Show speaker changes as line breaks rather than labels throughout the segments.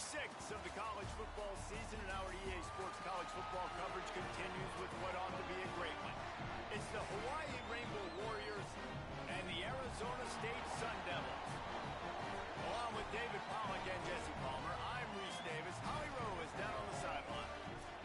6 of the college football season, and our EA Sports college football coverage continues with what ought to be a great one. It's the Hawaii Rainbow Warriors and the Arizona State Sun Devils. Along with David Pollack and Jesse Palmer, I'm Reese Davis. Holly Rowe is down on the sideline.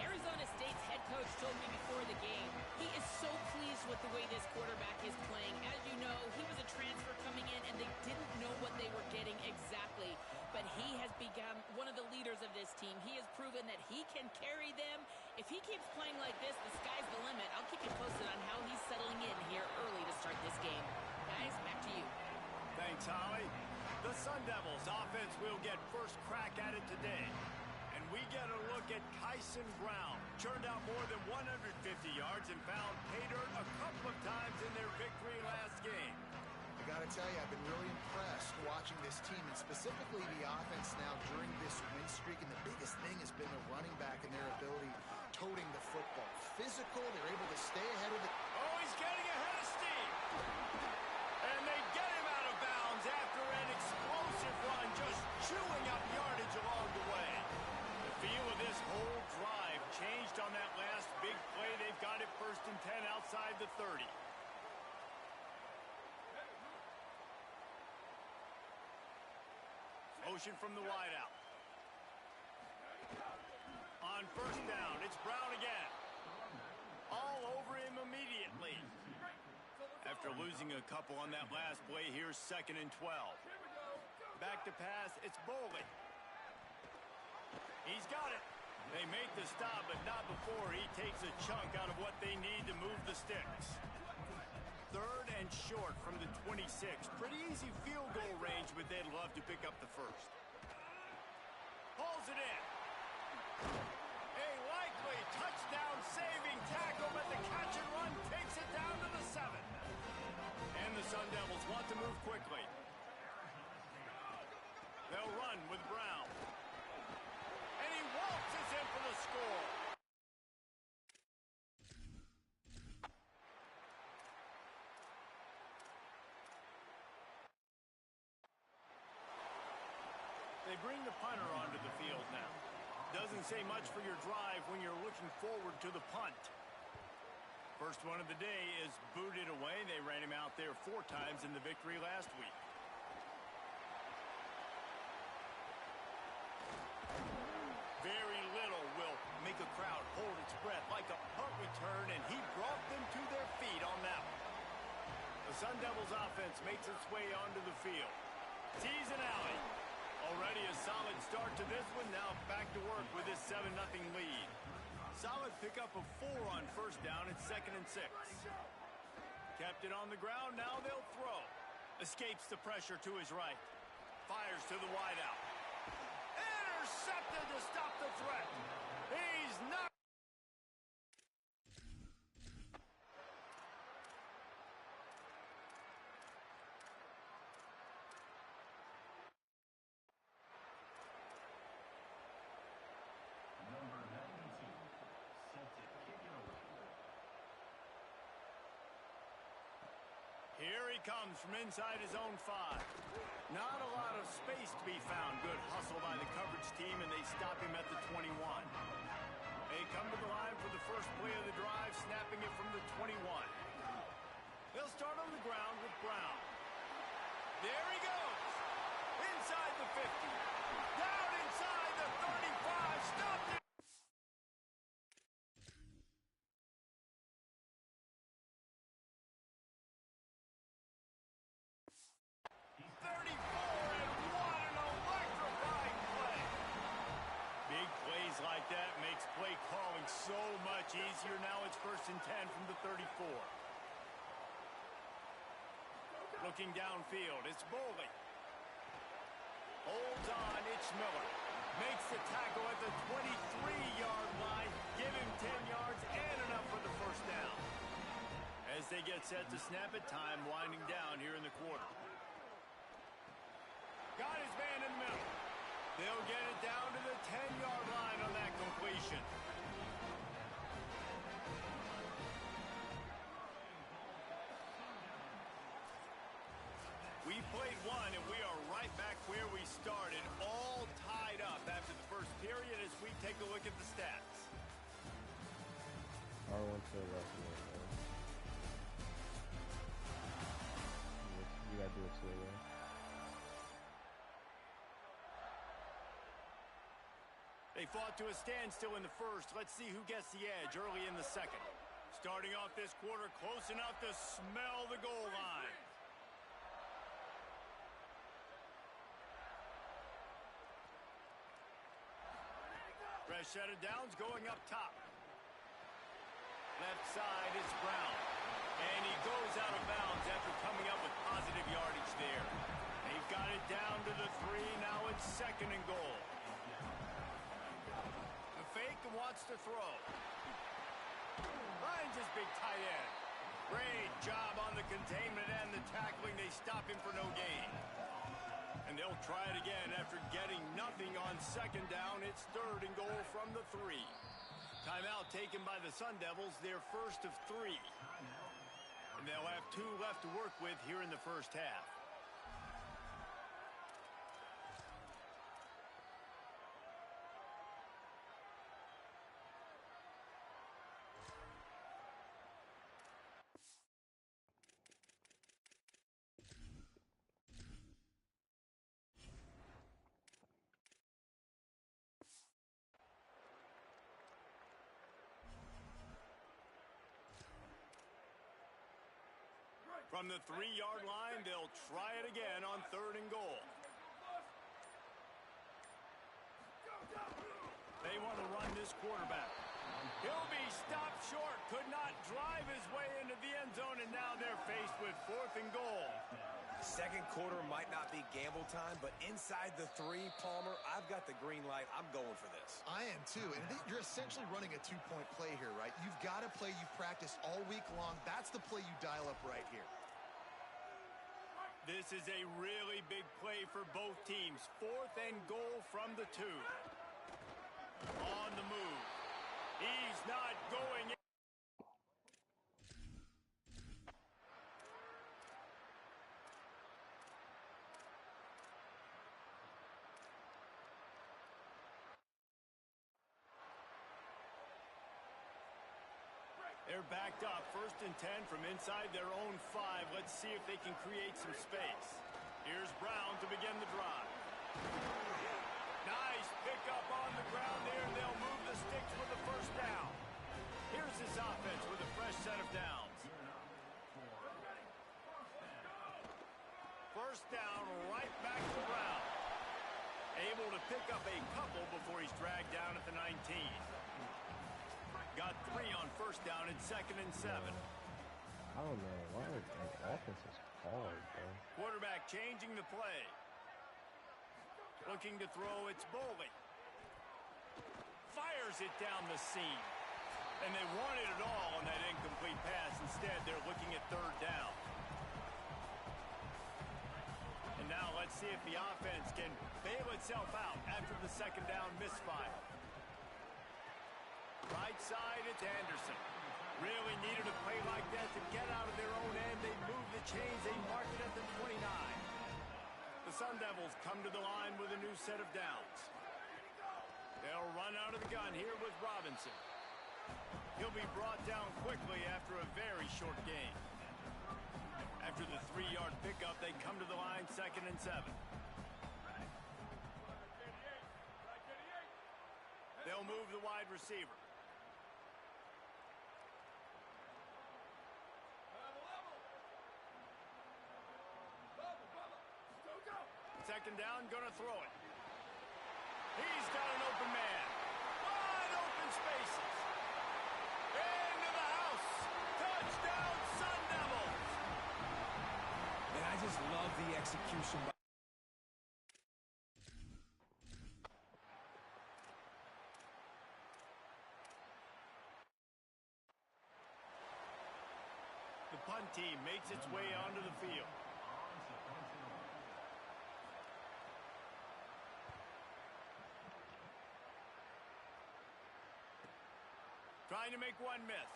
Arizona State's head coach told me before the game he is so pleased with the way this quarterback is playing. As you know, he was a transfer coming in, and they didn't know what they were getting exactly. But he has become one of the leaders of this team. He has proven that he can carry them. If he keeps playing like this, the sky's the limit. I'll keep you posted on how he's settling in here early to start this game. Guys, back to you.
Thanks, Holly. The Sun Devils offense will get first crack at it today. And we get a look at Kyson Brown. Churned out more than 150 yards and found pay dirt a couple of times in their victory last game.
I got to tell you, I've been really impressed watching this team, and specifically the offense now during this win streak. And the biggest thing has been the running back and their ability toting the football. Physical, they're able to stay ahead of the...
Oh, he's getting ahead of steam. And they get him out of bounds after an explosive run, just chewing up yardage along the way. The feel of this whole drive changed on that last big play. They've got it 1st and 10 outside the 30. Motion from the wideout. On 1st down, it's Brown again. All over him immediately. After losing a couple on that last play, here's 2nd and 12. Back to pass, it's Boley. He's got it. They make the stop, but not before he takes a chunk out of what they need to move the sticks. 3rd and short from the 26. Pretty easy field goal range, but they'd love to pick up the first. Pulls it in. A likely touchdown-saving tackle, but the catch and run takes it down to the 7. And the Sun Devils want to move quickly. They'll run with Brown. And he waltzes in for the score. They bring the punter onto the field now. Doesn't say much for your drive when you're looking forward to the punt. First one of the day is booted away. They ran him out there 4 times in the victory last week. Very little will make a crowd hold its breath like a punt return, and he brought them to their feet on that one. The Sun Devils offense makes its way onto the field. Tees and alley. Already a solid start to this one. Now back to work with this 7-0 lead. Solid pickup of 4 on 1st down. It's 2nd and 6. Kept it on the ground. Now they'll throw. Escapes the pressure to his right. Fires to the wideout. Intercepted to stop the threat. He's not. Here he comes from inside his own 5. Not a lot of space to be found. Good hustle by the coverage team, and they stop him at the 21. They come to the line for the first play of the drive, snapping it from the 21. They'll start on the ground with Brown. There he goes. Inside the 50. Down inside the 35. Stopped it. 34, and what an electrifying play. Big plays like that makes play calling so much easier. Now it's 1st and 10 from the 34. Looking downfield, it's Boley. Holds on, it's Miller. Makes the tackle at the 23-yard line. Give him 10 yards and enough for the 1st down. As they get set to snap it, time winding down here in the quarter. Got his man in the middle. They'll get it down to the 10-yard line on that completion. We played one, and we are right back where we started, all tied up after
still left in it, man. You gotta do it slow, man.
They fought to a standstill in the first. Let's see who gets the edge early in the second. Starting off this quarter close enough to smell the goal line. Fresh set of downs going up top. Left side is Brown. And he goes out of bounds after coming up with positive yardage there. They've got it down to the 3. Now it's second and goal. The fake wants to throw. Finds his big tight end. Great job on the containment and the tackling. They stop him for no gain. And they'll try it again after getting nothing on second down. It's third and goal from the 3. Timeout taken by the Sun Devils, their first of 3. And they'll have 2 left to work with here in the first half. From the 3-yard line, they'll try it again on third and goal. They want to run this quarterback. He'll be stopped short, could not drive his way into the end zone, and now they're faced with fourth and goal.
Second quarter might not be gamble time, but inside the 3, Palmer, I've got the green light. I'm going for this.
I am too, and you're essentially running a 2-point play here, right? You've got a play you've practiced all week long. That's the play you dial up right here.
This is a really big play for both teams. Fourth and goal from the 2. On the move. He's not going in. They're backed up, first and 10 from inside their own 5. Let's see if they can create some space. Here's Brown to begin the drive. Nice pickup on the ground there. They'll move the sticks with the first down. Here's this offense with a fresh set of downs. First down, right back to Brown. Able to pick up a couple before he's dragged down at the 19. Got 3 on first down and second and 7.
I don't know. Why is the offense is hard, bro?
Quarterback changing the play. Looking to throw, it's Boley. Fires it down the seam. And they wanted it all on that incomplete pass. Instead, they're looking at third down. And now let's see if the offense can bail itself out after the second down misfire. Right side, it's Anderson. Really needed a play like that to get out of their own end. They move the chains. They mark it at the 29. The Sun Devils come to the line with a new set of downs. They'll run out of the gun here with Robinson. He'll be brought down quickly after a very short game. After the 3-yard pickup, they come to the line second and 7. They'll move the wide receiver. Second down, gonna throw it. He's got an open man. Wide open spaces. Into the house. Touchdown, Sun Devils.
And I just love the execution.
The punt team makes its way onto the field. Trying to make one miss.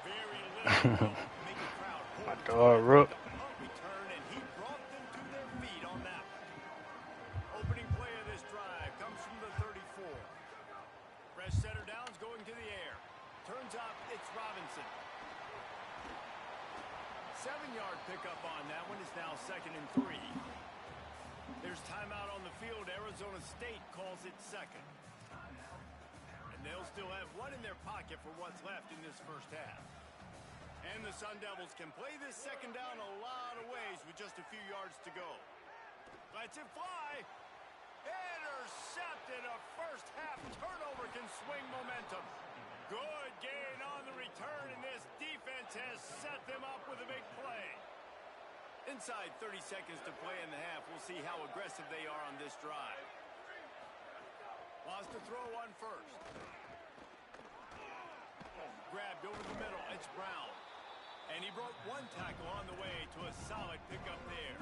Very little make a crowd hold.
My dog, Rook.
Return, and he brought them to their feet on that one. Opening play of this drive comes from the 34. Fresh center downs going to 7-yard pickup on that one. Is now 2nd and 3. There's timeout on the field. Arizona State calls it second. And they'll still have one in their pocket for what's left in this first half. And the Sun Devils can play this second down a lot of ways with just a few yards to go. Lets it fly. Intercepted. A first half turnover can swing momentum. Good gain on the return, and this defense has set them up with a big play. Inside 30 seconds to play in the half. We'll see how aggressive they are on this drive. Wants to throw on first. Grabbed over the middle. It's Brown. And he broke one tackle on the way to a solid pickup there.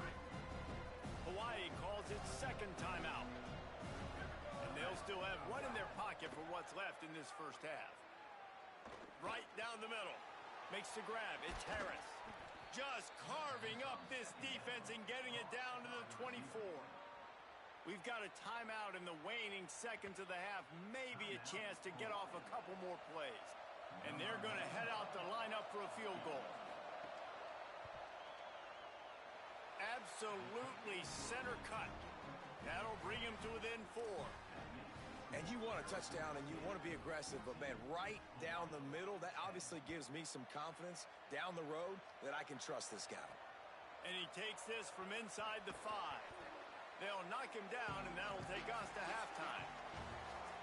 Hawaii calls its second timeout. And they'll still have one in their pocket for what's left in this first half. Right down the middle. Makes the grab. It's Harris. Just carving up this defense and getting it down to the 24. We've got a timeout in the waning seconds of the half. Maybe a chance to get off a couple more plays. And they're going to head out to line up for a field goal. Absolutely center cut. That'll bring him to within 4.
And you want a touchdown and you want to be aggressive, but, man, right down the middle, that obviously gives me some confidence down the road that I can trust this guy.
And he takes this from inside the 5. They'll knock him down, and that'll take us to halftime.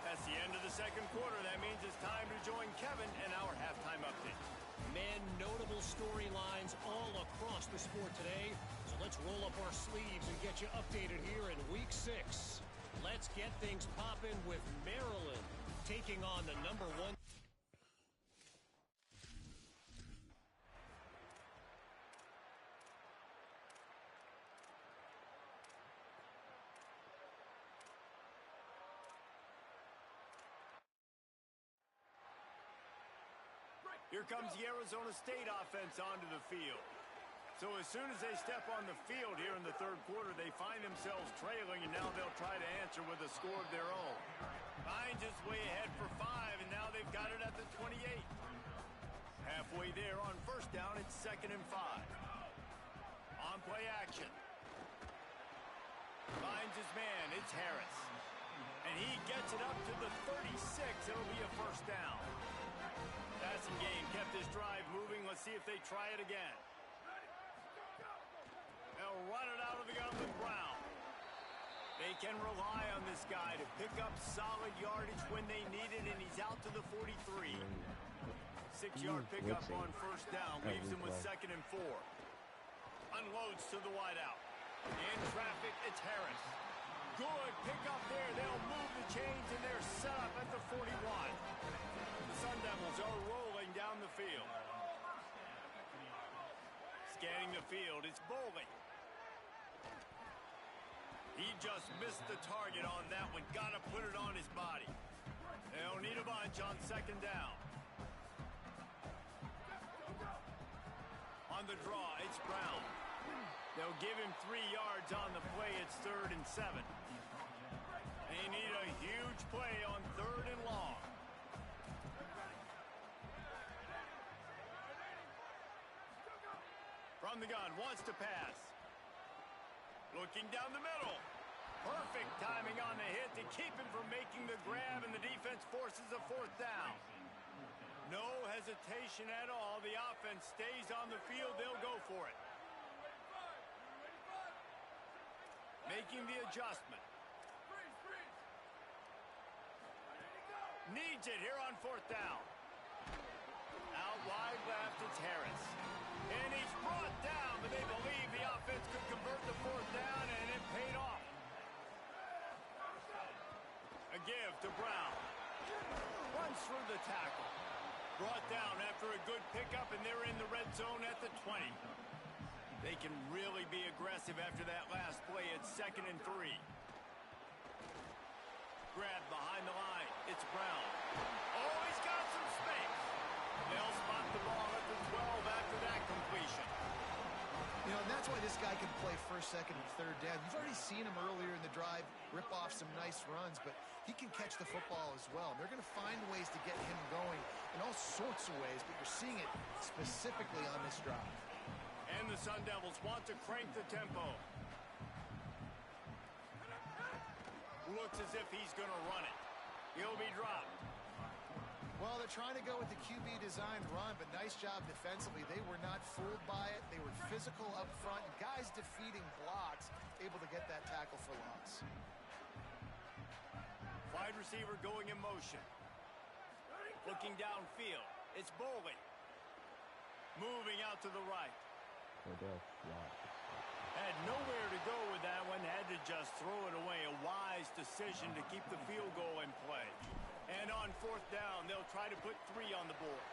That's the end of the second quarter. That means it's time to join Kevin in our halftime update.
Man, notable storylines all across the sport today. So let's roll up our sleeves and get you updated here in Week 6. Let's get things popping with Maryland taking on the number 1.
Here comes the Arizona State offense onto the field. So as soon as they step on the field here in the third quarter, they find themselves trailing, and now they'll try to answer with a score of their own. Finds his way ahead for 5, and now they've got it at the 28. Halfway there on first down, it's 2nd and 5. On play action. Finds his man, it's Harris. And he gets it up to the 36. It'll be a first down. Passing game kept this drive moving. Let's see if they try it again. They'll run it out of the gun with Brown. They can rely on this guy to pick up solid yardage when they need it, and he's out to the 43. 6-yard pickup on first down leaves him with 2nd and 4. Unloads to the wideout. In traffic, it's Harris. Good pickup there. They'll move the chains, and they're set up at the 41. The Sun Devils are rolling down the field. Scanning the field, it's Bowling. He just missed the target on that one. Got to put it on his body. They'll need a bunch on 2nd down. On the draw, it's Brown. They'll give him 3 yards on the play. It's 3rd and 7. They need a huge play on 3rd and long. From the gun, wants to pass. Looking down the middle. Perfect timing on the hit to keep him from making the grab, and the defense forces a 4th down. No hesitation at all. The offense stays on the field. They'll go for it. Making the adjustment. Needs it here on 4th down. Out wide left, it's Harris. And he's brought down, but they believe the offense could convert the 4th down, and it paid off. A give to Brown. Runs through the tackle. Brought down after a good pickup, and they're in the red zone at the 20. They can really be aggressive after that last play. It's 2nd and 3. Grab behind the line. It's Brown. Oh, he's got some space. They'll spot the ball at the 12 after that completion.
You know, and that's why this guy can play 1st, 2nd, and 3rd down. You've already seen him earlier in the drive rip off some nice runs, but he can catch the football as well. They're going to find ways to get him going in all sorts of ways, but you're seeing it specifically on this drive.
And And the Sun Devils want to crank the tempo. Looks as if he's going to run it. He'll be dropped.
Well, they're trying to go with the QB design run, but nice job defensively. They were not fooled by it. They were physical up front. Guys defeating blocks, able to get that tackle for loss.
Wide receiver going in motion. Looking downfield. It's Bowling. Moving out to the right. Had nowhere to go with that one. Had to just throw it away. A wise decision to keep the field goal in play. And on fourth down, they'll try to put 3 on the board.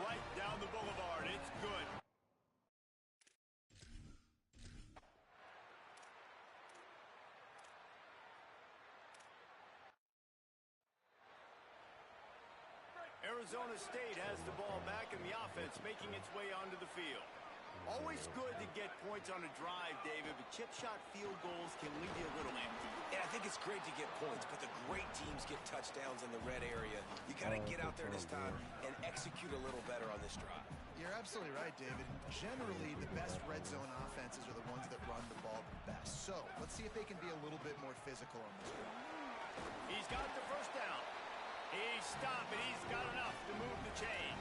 Right down the boulevard. It's good. Arizona State has the ball back in the offense, making its way onto the field. Always good to get points on a drive, David, but chip shot field goals can leave you a little empty.
And I think it's great to get points, but the great teams get touchdowns in the red area. You got to get out there this time and execute a little better on this drive.
You're absolutely right, David. Generally, the best red zone offenses are the ones that run the ball the best. So let's see if they can be a little bit more physical on this one.
He's got the first down. He's stopped, and he's got enough to move the chain.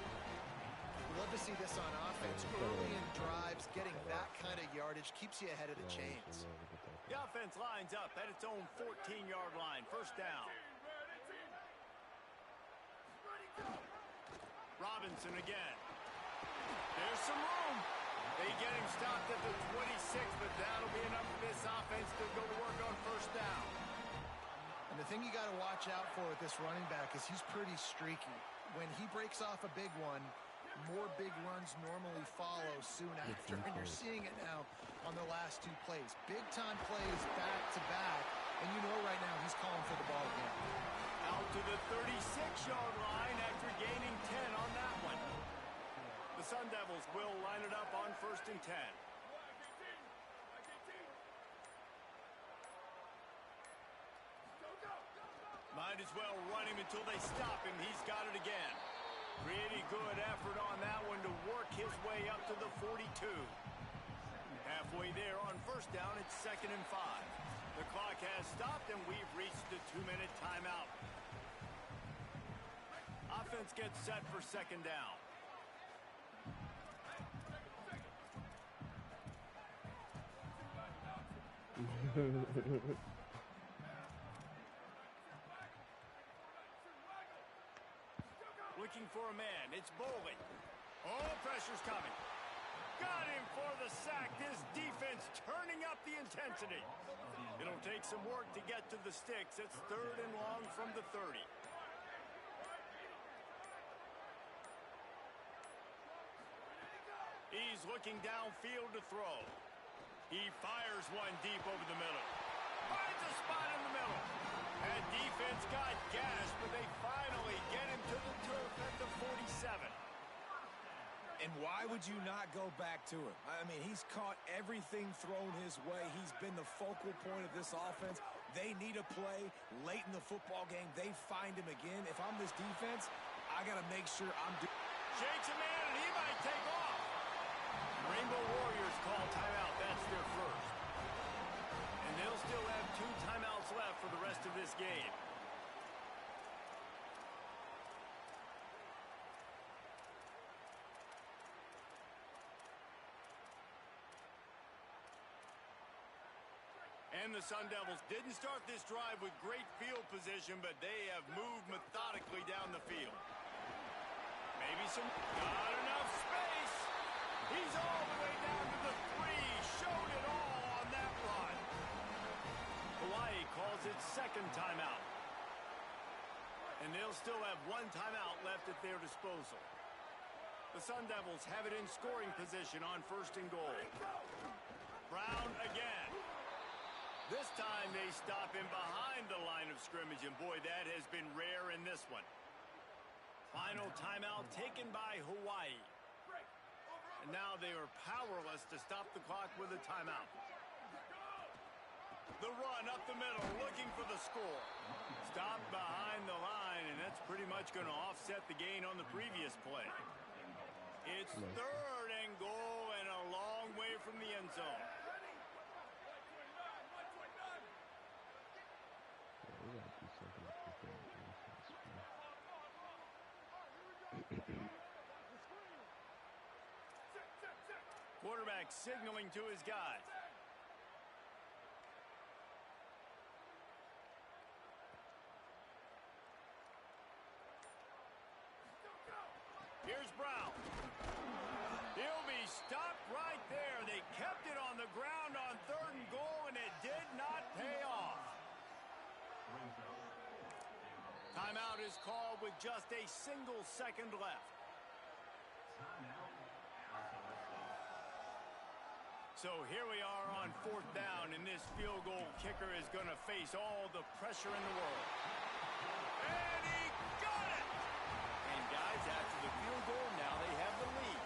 Love to see this on offense. Early in drives, getting that kind of yardage keeps you ahead of the chains.
The offense lines up at its own 14-yard line. First down. Robinson again. There's some room. They get him stopped at the 26, but that'll be enough for this offense to go to work on first down.
And the thing you got to watch out for with this running back is he's pretty streaky. When he breaks off a big one, more big runs normally follow soon after, and you're seeing it now on the last 2 plays. Big-time plays back-to-back, and you know right now he's calling for the ball again.
Out to the 36-yard line after gaining 10 on that one. The Sun Devils will line it up on 1st and 10. Might as well run him until they stop him. He's got it again. Pretty good effort on that one to work his way up to the 42. Halfway there on first down, it's 2nd and 5. The clock has stopped, and we've reached the 2-minute timeout. Offense gets set for 2nd down. Looking for a man. It's Bowling. Oh, pressure's coming. Got him for the sack. This defense turning up the intensity. It'll take some work to get to the sticks. It's 3rd and long from the 30. He's looking downfield to throw. He fires one deep over the middle. Finds a spot in the middle. And defense got gashed, but they finally get him to the turf at the 47.
And why would you not go back to him? I mean, he's caught everything thrown his way. He's been the focal point of this offense. They need a play late in the football game. They find him again. If I'm this defense, I got to make sure I'm doing.
Shakes a man, and he might take off. Rainbow Warriors call timeout. That's their first. And they'll still have 2 timeouts left for the rest of this game. And the Sun Devils didn't start this drive with great field position, but they have moved methodically down the field. Maybe some... Not enough space. He's all the way down to the 3. Showed it all on that run. Hawaii calls it 2nd timeout. And they'll still have 1 timeout left at their disposal. The Sun Devils have it in scoring position on 1st and goal. Brown again. This time they stop him behind the line of scrimmage, and boy, that has been rare in this one. Final timeout taken by Hawaii. And now they are powerless to stop the clock with a timeout. The run up the middle, looking for the score. Stopped behind the line, and that's pretty much going to offset the gain on the previous play. It's 3rd and goal, and a from the end zone.
Yeah, we gotta do something to prevent defense.
Quarterback signaling to his guys. Here's Brown. He'll be stopped right there. They kept it on the ground on 3rd and goal, and it did not pay off. Timeout is called with just a single second left. So here we are on 4th down, and this field goal kicker is going to face all the pressure in the world. And he got it! And guys, after the field goal, now they have the lead.